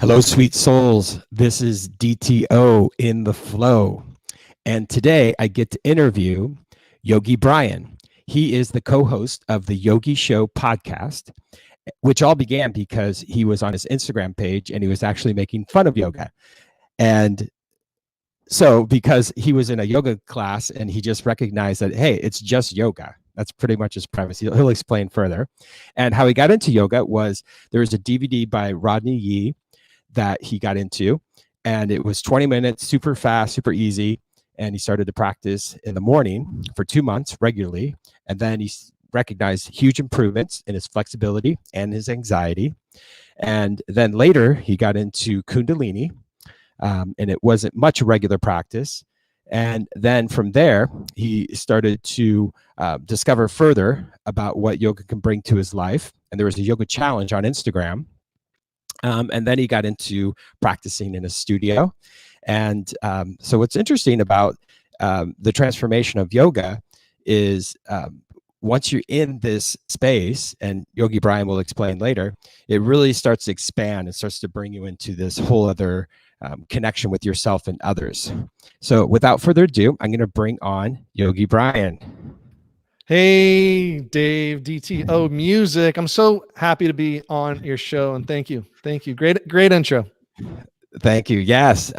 Hello, sweet souls. This is DTO in the flow. And today I get to interview Yogi Bryan. He is the co host of the Yogi Show Podcast, which all began because he was on his Instagram page and he was actually making fun of yoga. And so, because he was in a yoga class and he just recognized that, hey, it's just yoga. That's pretty much his premise. He'll explain further. And how he got into yoga was there was a DVD by Rodney Yee that he got into, and it was 20 minutes, super fast, super easy. And he started to practice in the morning for 2 months regularly. And then he recognized huge improvements in his flexibility and his anxiety. And then later he got into Kundalini, and it wasn't much regular practice. And then from there, he started to discover further about what yoga can bring to his life. And there was a yoga challenge on Instagram. And then he got into practicing in a studio. And so what's interesting about the transformation of yoga is once you're in this space, and Yogi Bryan will explain later, it really starts to expand and starts to bring you into this whole other connection with yourself and others. So without further ado, I'm going to bring on Yogi Bryan. Hey, Dave, DTO Music. I'm so happy to be on your show, and thank you. Thank you. Great intro. Thank you. Yes.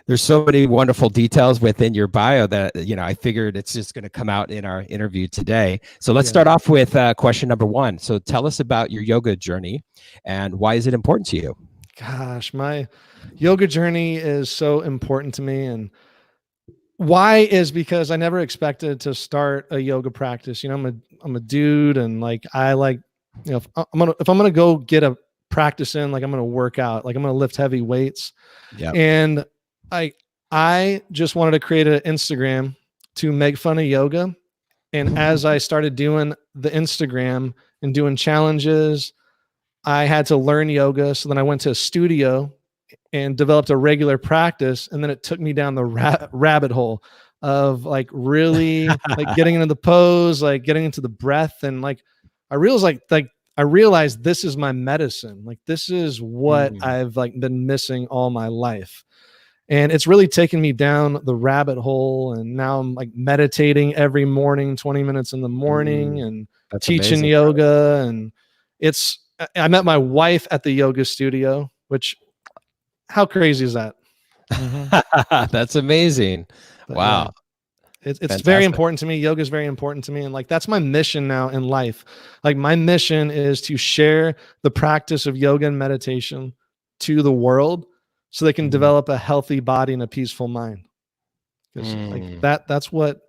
There's so many wonderful details within your bio that, I figured it's just going to come out in our interview today. So let's start off with question number one. So tell us about your yoga journey and why is it important to you? Gosh, my yoga journey is so important to me. And why is because I never expected to start a yoga practice. I'm a dude, and if I'm gonna go get a practice in, I'm gonna work out, I'm gonna lift heavy weights. Yeah. And I just wanted to create an Instagram to make fun of yoga. And as I started doing the Instagram and doing challenges, I had to learn yoga. So then I went to a studio and developed a regular practice. And then it took me down the rabbit hole of really getting into the pose, getting into the breath. And I realized this is my medicine. This is what I've been missing all my life. And it's really taken me down the rabbit hole. And now I'm meditating every morning, 20 minutes in the morning, and That's teaching amazing. yoga. And I met my wife at the yoga studio, which, how crazy is that? That's amazing. But wow. It's Fantastic. very important to me. Yoga is very important to me. And that's my mission now in life. My mission is to share the practice of yoga and meditation to the world so they can develop a healthy body and a peaceful mind. Because that's what,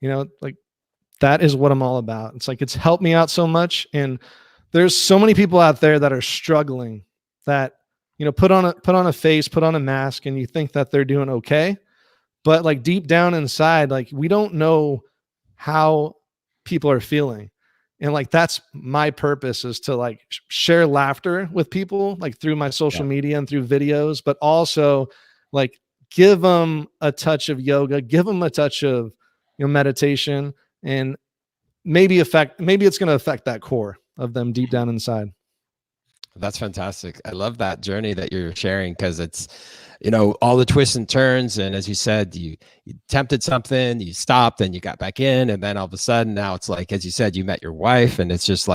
that is what I'm all about. It's helped me out so much. And there's so many people out there that are struggling, that, put on a face, put on a mask, and you think that they're doing okay. But deep down inside, we don't know how people are feeling. And that's my purpose, is to share laughter with people, through my social media and through videos, but also give them a touch of yoga, give them a touch of meditation, and maybe it's going to affect that core of them deep down inside. That's fantastic. I love that journey that you're sharing, because it's, all the twists and turns. And as you said, you attempted something, you stopped, and you got back in. And then all of a sudden now it's as you said, you met your wife, and it's just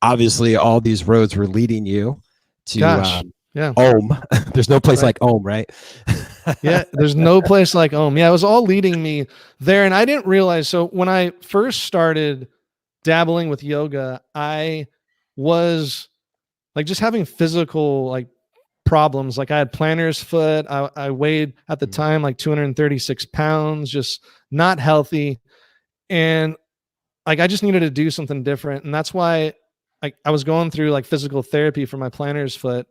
obviously all these roads were leading you to Om. There's no place like Om, right? Yeah, there's no place like Om. Yeah, it was all leading me there. And I didn't realize. So when I first started dabbling with yoga, I was just having physical problems. I had plantar's foot. I weighed at the time 236 pounds, just not healthy. And I just needed to do something different. And that's why I was going through physical therapy for my plantar's foot.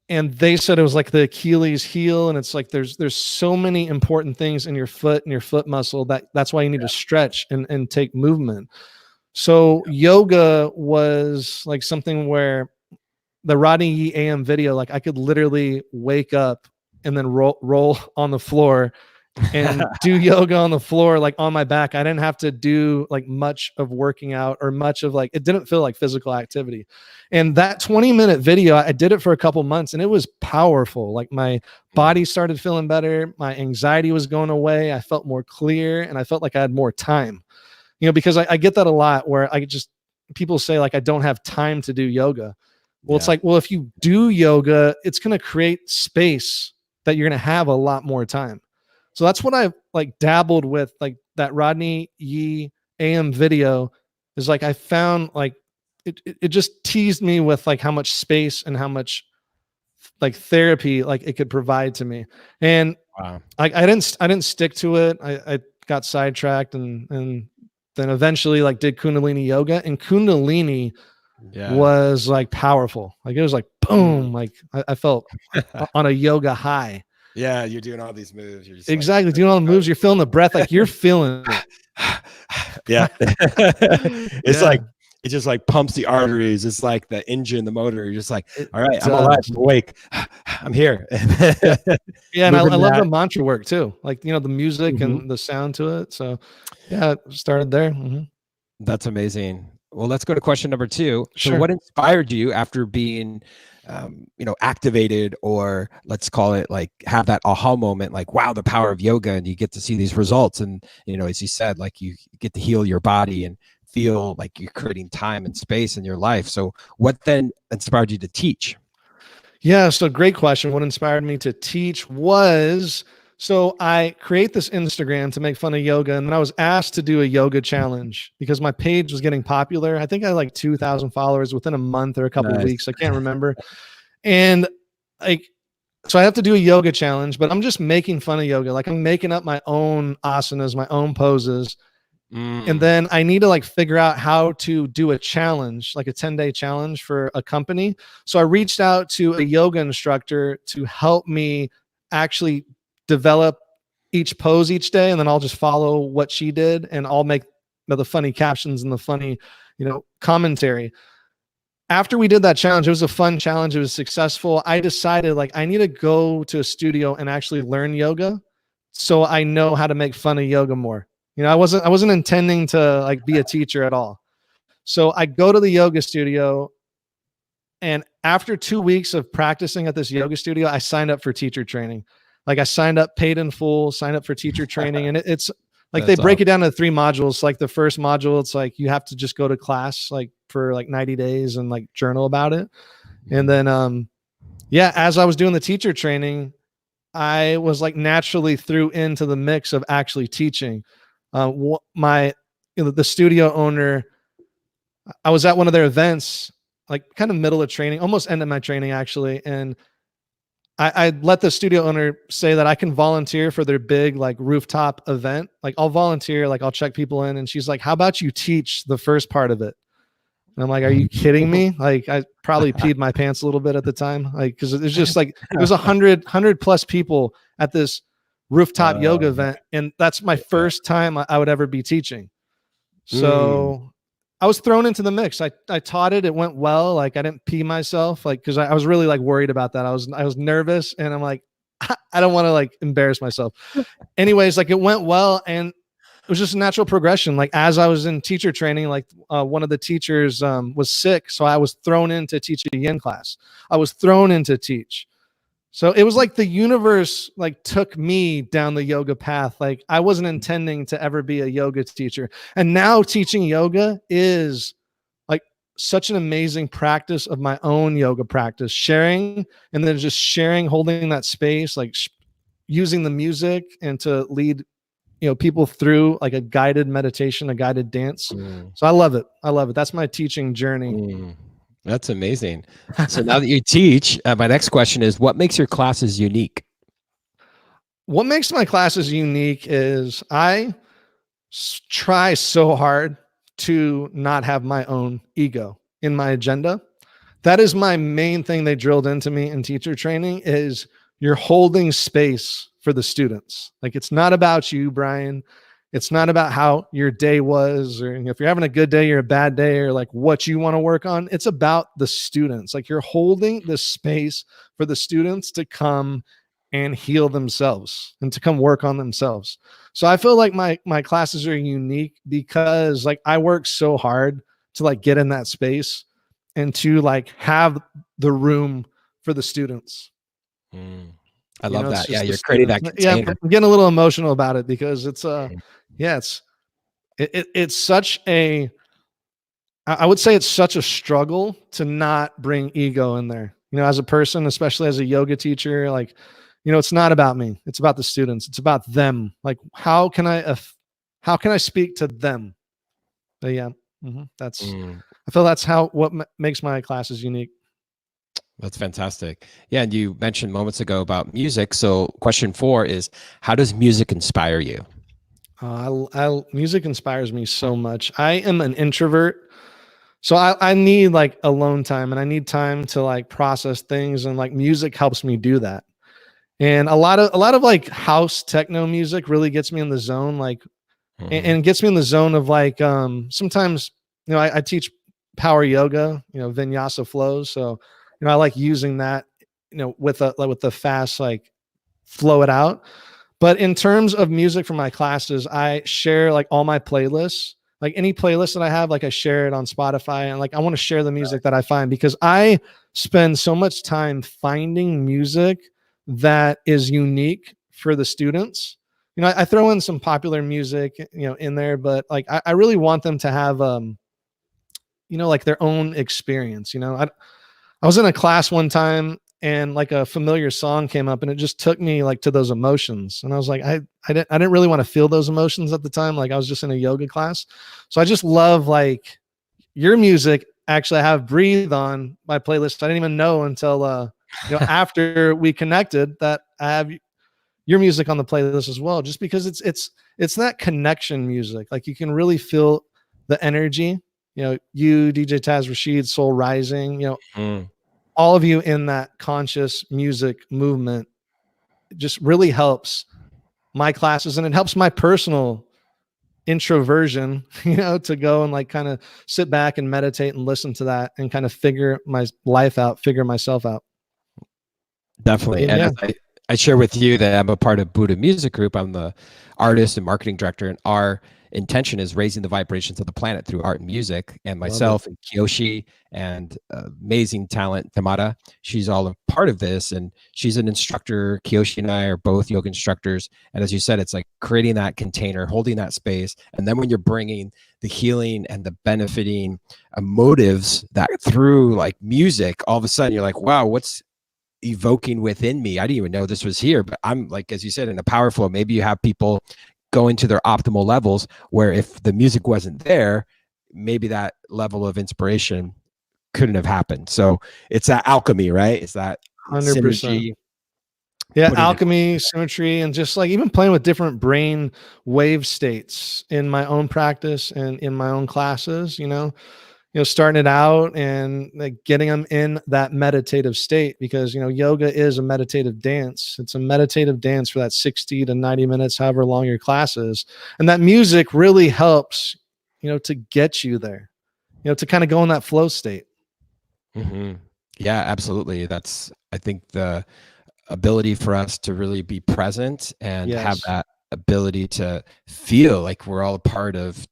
And they said it was the Achilles heel. And it's there's so many important things in your foot and your foot muscle that's why you need to stretch and take movement. So yoga was something where the Rodney Yee AM video, I could literally wake up and then roll on the floor and do yoga on the floor, like on my back. I didn't have to do like much of working out or much of like, it didn't feel like physical activity. And that 20-minute video, I did it for a couple months and it was powerful. Like my body started feeling better. My anxiety was going away. I felt more clear and I felt like I had more time, because I get that a lot where people say like, I don't have time to do yoga. Well, it's like, well, if you do yoga, it's going to create space that you're going to have a lot more time. So that's what I like dabbled with, like that Rodney Yee AM video is like, I found like, it just teased me with like how much space and how much like therapy, like it could provide to me. And I didn't stick to it. I got sidetracked and then eventually like did Kundalini yoga, and Kundalini was like powerful. Like it was like, boom, like I felt on a yoga high. Yeah, you're doing all these moves. You're just exactly doing all the moves. You're feeling the breath, like you're feeling it. Yeah. It's like it just like pumps the arteries. It's like the engine, the motor. You're just like, all right, I'm alive, I'm awake, I'm here. Yeah, and I love the mantra work too. Like the music and the sound to it. So yeah, it started there. That's amazing. Well, let's go to question number 2. Sure. So what inspired you after being activated, or let's call it like have that aha moment, like, wow, the power of yoga, and you get to see these results. And, as you said, like you get to heal your body and feel like you're creating time and space in your life. So what then inspired you to teach? Yeah. So great question. What inspired me to teach was, so I create this Instagram to make fun of yoga. And then I was asked to do a yoga challenge because my page was getting popular. I think I had like 2,000 followers within a month or a couple of weeks. I can't remember. And so I have to do a yoga challenge, but I'm just making fun of yoga. Like I'm making up my own asanas, my own poses. And then I need to like figure out how to do a challenge, like a 10-day challenge for a company. So I reached out to a yoga instructor to help me actually develop each pose each day. And then I'll just follow what she did and I'll make the funny captions and the funny, commentary. After we did that challenge, it was a fun challenge. It was successful. I decided like I need to go to a studio and actually learn yoga so I know how to make fun of yoga more. I wasn't intending to like be a teacher at all. So I go to the yoga studio, and after 2 weeks of practicing at this yoga studio, I signed up for teacher training. Like I signed up, paid in full, signed up for teacher training. And it's like, they break it down into 3 modules. Like the first module, it's like, you have to just go to class like for like 90 days and like journal about it. And then, as I was doing the teacher training, I was like naturally threw into the mix of actually teaching. The studio owner, I was at one of their events, like kind of middle of training, almost end of my training actually. And I let the studio owner say that I can volunteer for their big like rooftop event. Like I'll volunteer, like I'll check people in. And she's like, how about you teach the first part of it? And I'm like, are you kidding me? Like I probably peed my pants a little bit at the time. Like, cause it's just like, it was 100 plus people at this rooftop yoga event. And that's my first time I would ever be teaching. So I was thrown into the mix. I taught it. It went well. Like I didn't pee myself, like, cause I was really like worried about that. I was nervous and I'm like, I don't want to like embarrass myself. Anyways, like it went well. And it was just a natural progression. Like as I was in teacher training, like one of the teachers was sick. So I was thrown in to teach a yin class. I was thrown in to teach. So it was like the universe like took me down the yoga path. Like I wasn't intending to ever be a yoga teacher. And now teaching yoga is like such an amazing practice of my own yoga practice, sharing and then just sharing, holding that space, like using the music and to lead, people through like a guided meditation, a guided dance. So I love it. That's my teaching journey. That's amazing. So now that you teach, my next question is, what makes your classes unique? What makes my classes unique is I try so hard to not have my own ego in my agenda. That is my main thing they drilled into me in teacher training is you're holding space for the students. Like it's not about you, Brian. It's not about how your day was, or if you're having a good day or a bad day, or like what you want to work on. It's about the students. Like you're holding the space for the students to come and heal themselves and to come work on themselves. So I feel like my classes are unique because like I work so hard to like get in that space and to like have the room for the students. I love It's that. Yeah, just the you're creating students. that Yeah, container. I'm getting a little emotional about it because it's Mm. yeah, it's such a, I would say it's such a struggle to not bring ego in there. As a person, especially as a yoga teacher, like, it's not about me. It's about the students. It's about them. Like, how can I speak to them? But yeah, Mm. I feel that's what makes my classes unique. That's fantastic. Yeah, and you mentioned moments ago about music. So, question 4 is, how does music inspire you? Music inspires me so much. I am an introvert, so I need like alone time, and I need time to like process things, and like music helps me do that. And a lot of like house techno music really gets me in the zone, like, and gets me in the zone of like, sometimes, I teach power yoga, vinyasa flows. So, I like using that, with the fast, like, flow it out. But in terms of music for my classes, I share like all my playlists, like any playlist that I have, like I share it on Spotify, and like I want to share the music that I find because I spend so much time finding music that is unique for the students. I throw in some popular music, in there, but like I really want them to have, like their own experience. I was in a class one time and like a familiar song came up and it just took me like to those emotions. And I was like, I didn't really want to feel those emotions at the time. Like I was just in a yoga class. So I just love like your music. Actually, I have Breathe on my playlist. I didn't even know until, after we connected that I have your music on the playlist as well, just because it's that connection music. Like you can really feel the energy, you, DJ Taz Rashid, Soul Rising, Mm. all of you in that conscious music movement just really helps my classes, and it helps my personal introversion, to go and like kind of sit back and meditate and listen to that and kind of figure my life out, figure myself out. Definitely. And Yeah. I share with you that I'm a part of Buddha Music Group. I'm the artist and marketing director, and our intention is raising the vibrations of the planet through art and music. And myself and Kiyoshi and amazing talent Tamara, she's all a part of this, and she's an instructor. Kiyoshi and I are both yoga instructors, and as you said, it's like creating that container, holding that space, and then when you're bringing the healing and the benefiting motives that through like music, all of a sudden you're like, wow, what's evoking within me? I didn't even know this was here, but I'm like, as you said, in a power flow. Maybe you have people going to their optimal levels where if the music wasn't there, maybe that level of inspiration couldn't have happened. So it's that alchemy, right? It's that 100%. synergy. Yeah, alchemy, symmetry, and just like even playing with different brain wave states in my own practice and in my own classes, starting it out and like getting them in that meditative state, because yoga is a meditative dance. It's a meditative dance for that 60 to 90 minutes, however long your class is, and that music really helps to get you there, to kind of go in that flow state. Yeah, absolutely. That's, I think, the ability for us to really be present and have that ability to feel like we're all a part of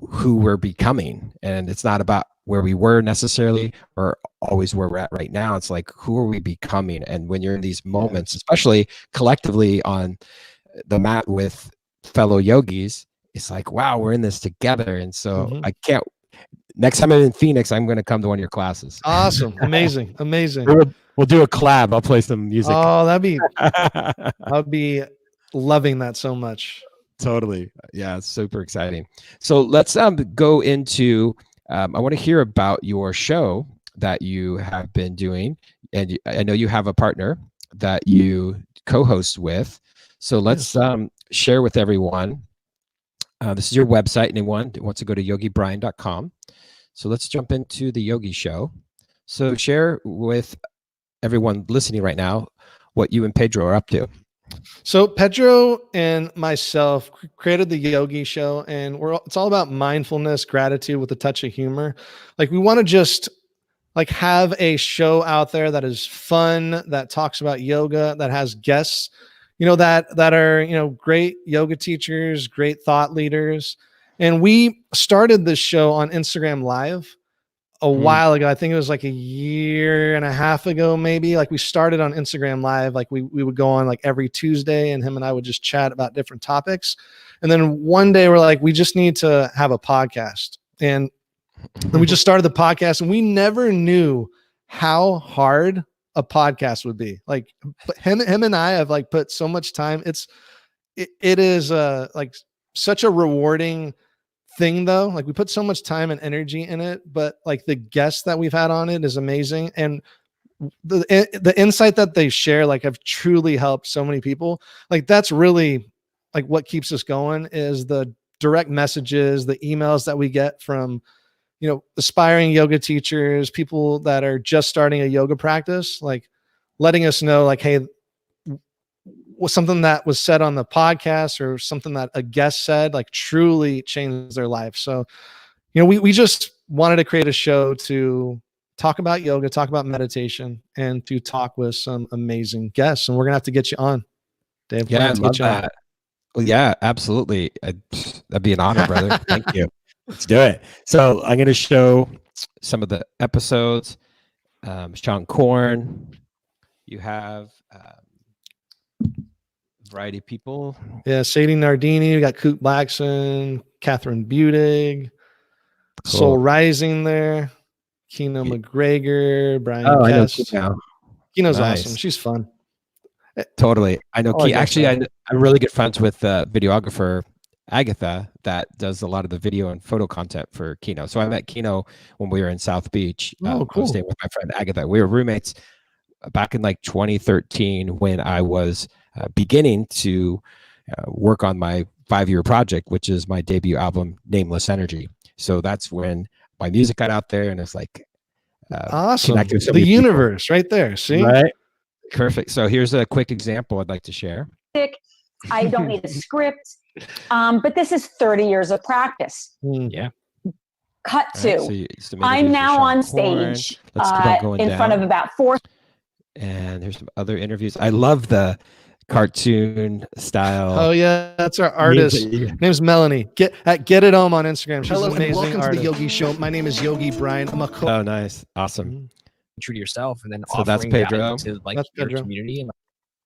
who we're becoming. And it's not about where we were necessarily or always where we're at right now. It's like, who are we becoming? And when you're in these moments, especially collectively on the mat with fellow yogis, it's like, wow, we're in this together. And so I can't, next time I'm in Phoenix, I'm going to come to one of your classes. Awesome. Amazing. We'll do a collab. I'll play some music. Oh, I'd be loving that so much. Totally. Yeah, super exciting. So let's go into, I want to hear about your show that you have been doing. And I know you have a partner that you co-host with. So let's share with everyone. This is your website. Anyone that wants to go to yogibryan.com. So let's jump into the Yogi Show. So share with everyone listening right now what you and Pedro are up to. So Pedro and myself created the Yogi Show, and it's all about mindfulness, gratitude with a touch of humor. Like we want to just like have a show out there that is fun, that talks about yoga, that has guests, that are, great yoga teachers, great thought leaders. And we started this show on Instagram Live a while ago. I think it was like a year and a half ago, maybe. Like we started on Instagram Live. Like we would go on like every Tuesday, and him and I would just chat about different topics. And then one day we're like, we just need to have a podcast. And we just started the podcast, and we never knew how hard a podcast would be. Like him and I have like put so much time. It is like such a rewarding thing though. Like we put so much time and energy in it, but like the guests that we've had on it is amazing. And the insight that they share, like have truly helped so many people. Like that's really like what keeps us going, is the direct messages, the emails that we get from, aspiring yoga teachers, people that are just starting a yoga practice, like letting us know like, hey, was something that was said on the podcast or something that a guest said, like truly changed their life. So, we just wanted to create a show to talk about yoga, talk about meditation, and to talk with some amazing guests. And we're going to have to get you on, Dave. Yeah, I love that. Well, yeah, absolutely. That'd be an honor, brother. Thank you. Let's do it. So I'm going to show some of the episodes. Sean Korn, you have variety of people. Yeah, Sadie Nardini, we got Coop Blackson, Catherine Budig, cool. Soul Rising there, Kino McGregor, Brian Kest. I know Kino's awesome. She's fun. Totally. I know. Actually, I'm really good friends with videographer Agatha that does a lot of the video and photo content for Kino. So I met Kino when we were in South Beach. Cool. I was staying with my friend Agatha. We were roommates back in like 2013 when I was beginning to work on my 5-year project, which is my debut album, Nameless Energy. So that's when my music got out there, and it's like awesome. The universe right there. See? Right? Perfect. So here's a quick example I'd like to share. I don't need a script. But this is 30 years of practice. Yeah. Cut to. I'm now on stage in front of about 4. And here's some other interviews. I love the cartoon style. Oh yeah, that's our artist. Name's Melanie. Get it home on Instagram. She's an amazing welcome artist. To the Yogi Show. My name is Yogi Bryan. I'm a coach. Oh, nice, awesome. True to yourself, and then so that's Pedro to like that's your Pedro. Community.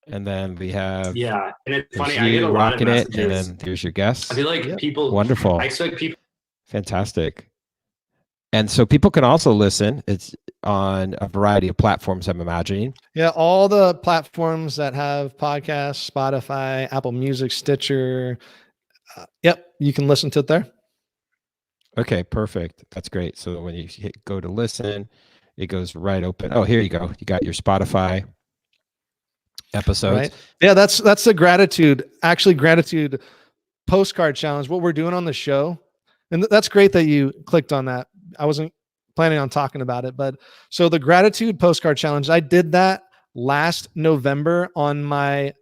And then we have and it's funny. I get a lot of messages. And then there's your guests. I feel like people wonderful. I expect people. Fantastic. And so people can also listen. It's on a variety of platforms, I'm imagining. Yeah, all the platforms that have podcasts, Spotify, Apple Music, Stitcher. Yep, you can listen to it there. Okay, perfect. That's great. So when you go to listen, it goes right open. Oh, here you go. You got your Spotify episodes. Right. Yeah, that's the gratitude postcard challenge. What we're doing on the show. And that's great that you clicked on that. I wasn't planning on talking about it, but so the gratitude postcard challenge, I did that last November on my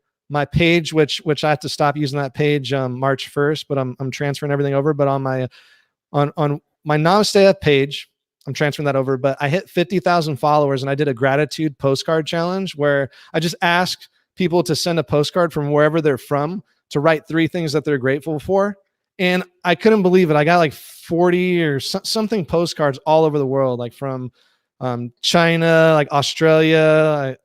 page, which I have to stop using that page March 1st, but I'm transferring everything over. But on my Namaste F page, I'm transferring that over. But I hit 50,000 followers, and I did a gratitude postcard challenge where I just asked people to send a postcard from wherever they're from to write 3 things that they're grateful for. And I couldn't believe it. I got like 40 or something postcards all over the world, like from China, like Australia,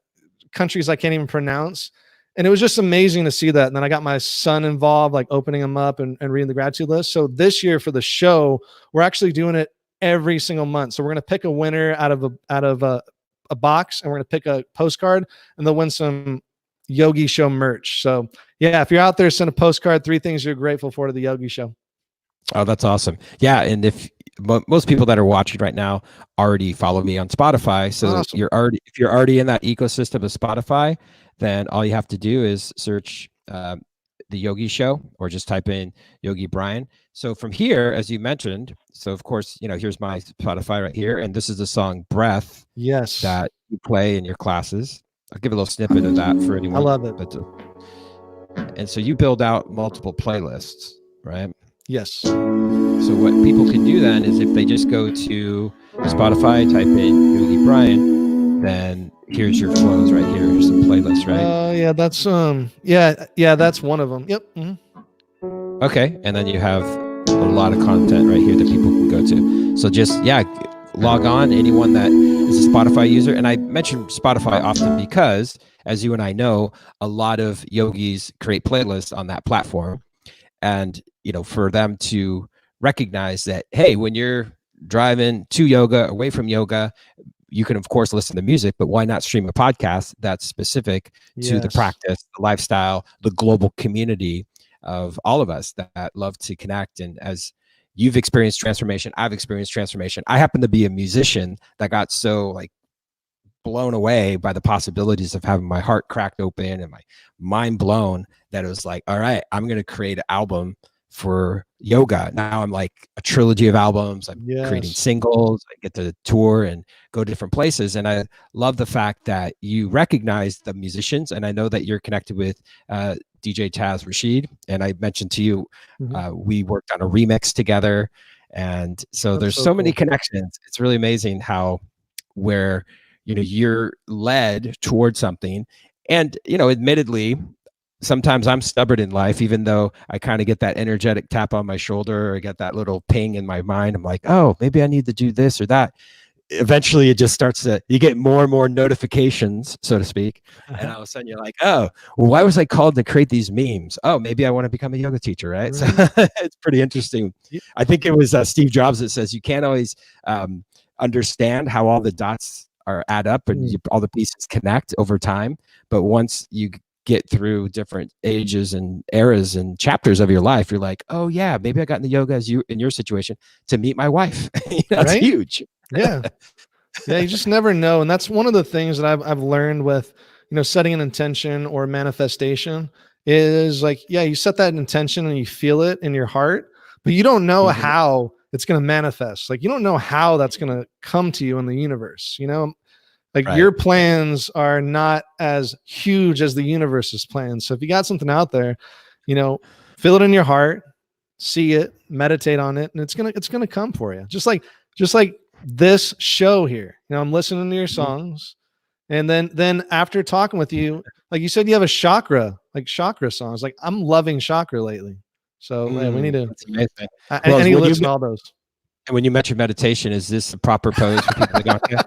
countries I can't even pronounce. And it was just amazing to see that. And then I got my son involved, like opening them up and reading the gratitude list. So this year for the show, we're actually doing it every single month. So we're going to pick a winner out of a box, and we're going to pick a postcard, and they'll win some Yogi Show merch. So yeah, if you're out there, send a postcard, 3 things you're grateful for to the Yogi Show. Oh, that's awesome. Yeah. And if most people that are watching right now already follow me on Spotify, so awesome. If you're already in that ecosystem of Spotify, then all you have to do is search the Yogi Show, or just type in Yogi Bryan. So from here, as you mentioned, so of course, here's my Spotify right here, and this is the song Breath. Yes. That you play in your classes. I'll give a little snippet of that for anyone. I love it. And so you build out multiple playlists, right? Yes. So what people can do then is, if they just go to Spotify, type in Yogi Bryan, then here's your flows right here. Here's some playlists, right? Yeah, that's that's one of them. Yep. Mm-hmm. Okay, and then you have a lot of content right here that people can go to. So just log on. Anyone that is a Spotify user, and I mention Spotify often because, as you and I know, a lot of yogis create playlists on that platform, and for them to recognize that, hey, when you're driving to yoga, away from yoga, you can of course listen to music, but why not stream a podcast that's specific to the practice, the lifestyle, the global community of all of us that love to connect. And as you've experienced transformation, I've experienced transformation. I happen to be a musician that got so blown away by the possibilities of having my heart cracked open and my mind blown that it was like, all right, I'm going to create an album for yoga. Now I'm like a trilogy of albums. I'm creating singles. I get to tour and go different places. And I love the fact that you recognize the musicians. And I know that you're connected with DJ Taz Rashid. And I mentioned to you, we worked on a remix together. And so there's so many connections. It's really amazing how where you're led towards something. And admittedly, sometimes I'm stubborn in life, even though I kind of get that energetic tap on my shoulder or get that little ping in my mind. I'm like, oh, maybe I need to do this or that. Eventually it just starts you get more and more notifications, so to speak. And all of a sudden you're like, oh, well, why was I called to create these memes? Oh, maybe I want to become a yoga teacher, right? So it's pretty interesting. I think it was Steve Jobs that says you can't always understand how all the dots add up and all the pieces connect over time. But once you get through different ages and eras and chapters of your life, you're like, oh yeah, maybe I got into yoga as you in your situation to meet my wife. That's huge. Yeah. You just never know. And that's one of the things that I've learned with, setting an intention or manifestation is you set that intention and you feel it in your heart, but you don't know how it's going to manifest. You don't know how that's going to come to you in the universe, your plans are not as huge as the universe's plans. So if you got something out there, feel it in your heart, see it, meditate on it, and it's gonna come for you. Just like this show here. I'm listening to your songs, and then after talking with you, like you said, you have a chakra songs. I'm loving chakra lately. So we need to. That's amazing. I need to listen to all those. And when you mention meditation, is this a proper pose for people to go to?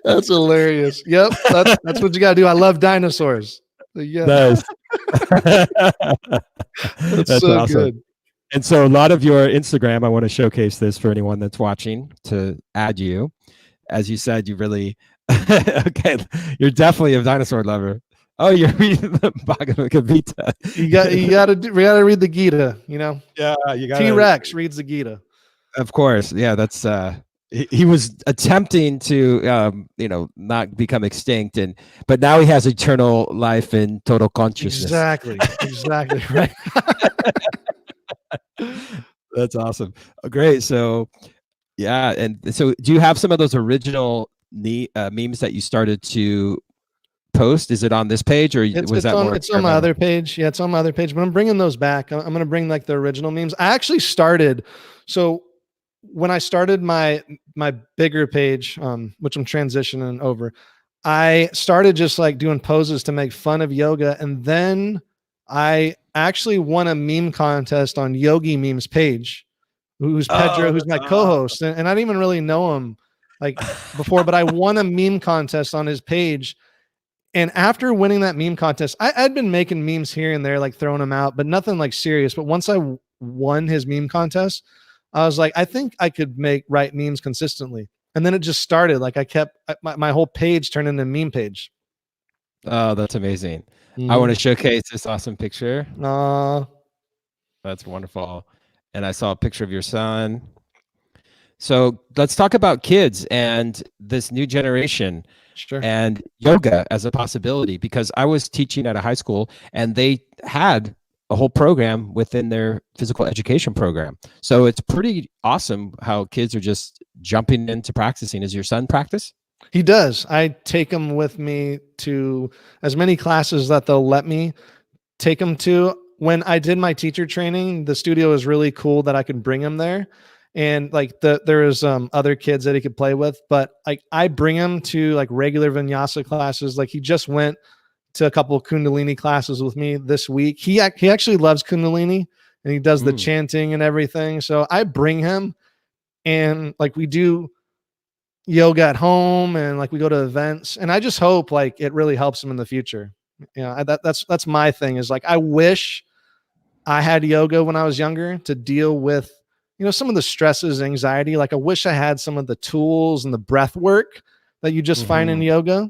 That's hilarious. Yep, that's what you gotta do. I love dinosaurs. Yeah, nice. that's so awesome. Good. And so a lot of your Instagram, I want to showcase this for anyone that's watching to add you. As you said, you really okay. You're definitely a dinosaur lover. Oh, you're reading the Bhagavad Gita. We gotta read the Gita. Yeah, you got T-Rex reads the Gita. Of course, yeah. That's he was attempting to not become extinct, but now he has eternal life and total consciousness. Exactly right. That's awesome. Great. So yeah, and so do you have some of those original memes that you started to post? Is it on this page or was that more? It's on my other page. Yeah, it's on my other page, but I'm bringing those back. I'm going to bring the original memes. I actually started. So when I started my bigger page, which I'm transitioning over, I started just doing poses to make fun of yoga. And then I actually won a meme contest on Yogi Memes page, who's Pedro, who's my co-host. And I didn't even really know him before, but I won a meme contest on his page. And after winning that meme contest, I'd been making memes here and there, throwing them out, but nothing serious. But once I won his meme contest, I was like, I think I could write memes consistently. And then it just started. I kept my whole page turned into a meme page. Oh, that's amazing. I want to showcase this awesome picture. That's wonderful. And I saw a picture of your son. So let's talk about kids and this new generation. Sure. And yoga as a possibility, because I was teaching at a high school and they had a whole program within their physical education program. So it's pretty awesome how kids are just jumping into practicing. Does your son practice? He does. I take him with me to as many classes that they'll let me take him to. when I did my teacher training, the studio is really cool that I could bring him there. And like there's other kids that he could play with, but like I bring him to like regular vinyasa classes. Like he just went to a couple of Kundalini classes with me this week. He actually loves Kundalini and he does the chanting and everything. So I bring him and like we do yoga at home and like we go to events, and I just hope like it really helps him in the future. You know, that's my thing is like, I wish I had yoga when I was younger to deal with, you know, some of the stresses, anxiety. Like I wish I had some of the tools and the breath work that you just find in yoga.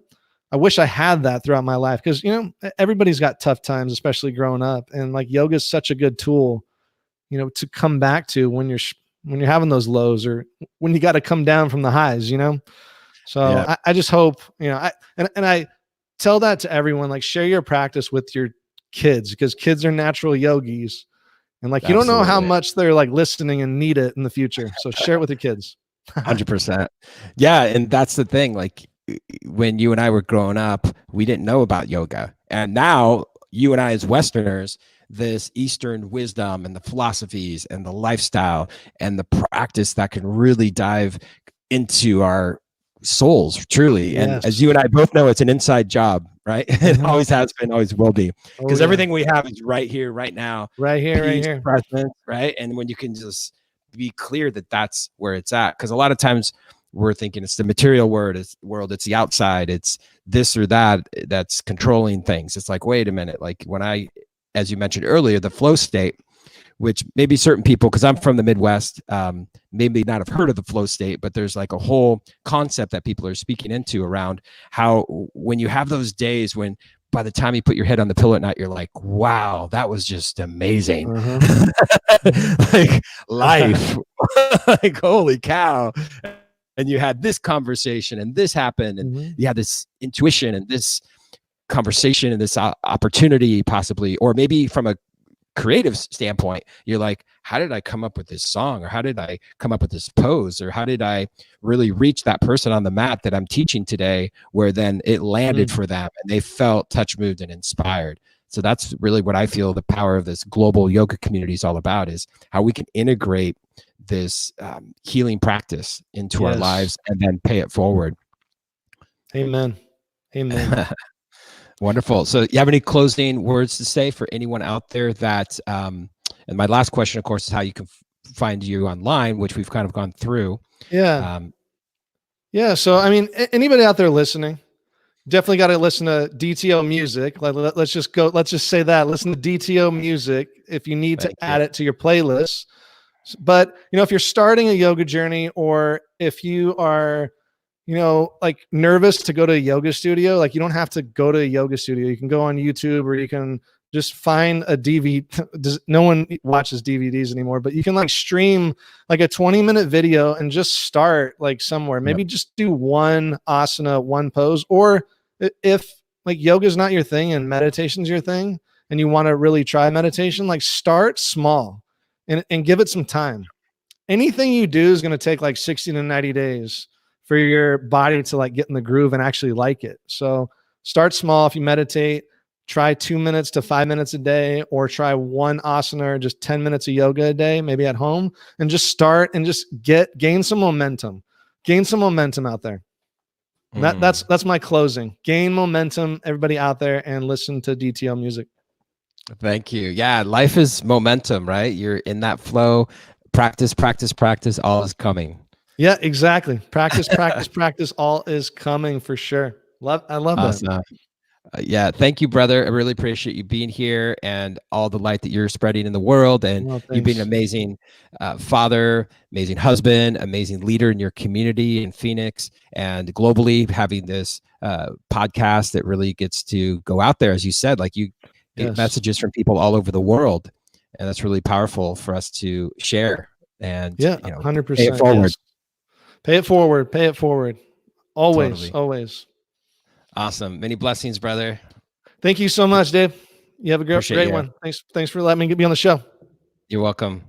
I wish I had that throughout my life. Cause you know, everybody's got tough times, especially growing up, and like yoga is such a good tool, you know, to come back to when you're having those lows or when you got to come down from the highs, you know? So I just hope, you know, I tell that to everyone, like share your practice with your kids, because kids are natural yogis, and like, you don't know how much they're like listening and need it in the future. So share it with your kids. 100%. Yeah. And that's the thing. Like when you and I were growing up, we didn't know about yoga. And now you and I as Westerners, this Eastern wisdom and the philosophies and the lifestyle and the practice that can really dive into our souls, truly. Yes. And as you and I both know, it's an inside job, right? It always has been, always will be, because everything we have is right here, right now, right here. Present, right? And when you can just be clear that that's where it's at, because a lot of times we're thinking it's the material world, it's the outside, it's this or that that's controlling things. It's like, wait a minute, like when I, as you mentioned earlier, the flow state, which maybe certain people, because I'm from the Midwest, maybe not have heard of the flow state, but there's like a whole concept that people are speaking into around how when you have those days when by the time you put your head on the pillow at night, you're like, wow, that was just amazing. Like life, like holy cow. And you had this conversation and this happened, and you had this intuition and this conversation and this opportunity possibly, or maybe from a creative standpoint, you're like, how did I come up with this song, or how did I come up with this pose, or how did I really reach that person on the mat that I'm teaching today, where then it landed for them and they felt touched, moved, and inspired. So that's really what I feel the power of this global yoga community is all about, is how we can integrate this healing practice into our lives and then pay it forward. Amen. Wonderful. So you have any closing words to say for anyone out there that, and my last question, of course, is how you can find you online, which we've kind of gone through. Yeah. So, I mean, anybody out there listening, definitely got to listen to DTO music. Let's just say that, listen to DTO music if you need to add it to your playlist. But, you know, if you're starting a yoga journey, or if you are, you know, like nervous to go to a yoga studio, like you don't have to go to a yoga studio. You can go on YouTube, or you can just find a DVD. No one watches DVDs anymore, but you can like stream like a 20-minute video and just start like somewhere. Maybe just do one asana, one pose. Or if like yoga is not your thing and meditation's your thing, and you want to really try meditation, like start small and give it some time. Anything you do is going to take like 60 to 90 days for your body to like get in the groove and actually like it. So start small. If you meditate, try 2 minutes to 5 minutes a day, or try one asana or just 10 minutes of yoga a day, maybe at home, and just start and just gain some momentum out there. That's my closing. Gain momentum, everybody out there, and listen to DTO music. Thank you. Yeah. Life is momentum, right? You're in that flow, practice, all is coming. Yeah, exactly. Practice, all is coming for sure. I love awesome. that. Yeah. Thank you, brother. I really appreciate you being here and all the light that you're spreading in the world. And you being an amazing father, amazing husband, amazing leader in your community in Phoenix and globally, having this podcast that really gets to go out there. As you said, like you get messages from people all over the world. And that's really powerful for us to share. And 100%. Pay it forward. Yes. Pay it forward. Always. Awesome. Many blessings, brother. Thank you so much, Dave. You have a great one. Thanks for letting me be on the show. You're welcome.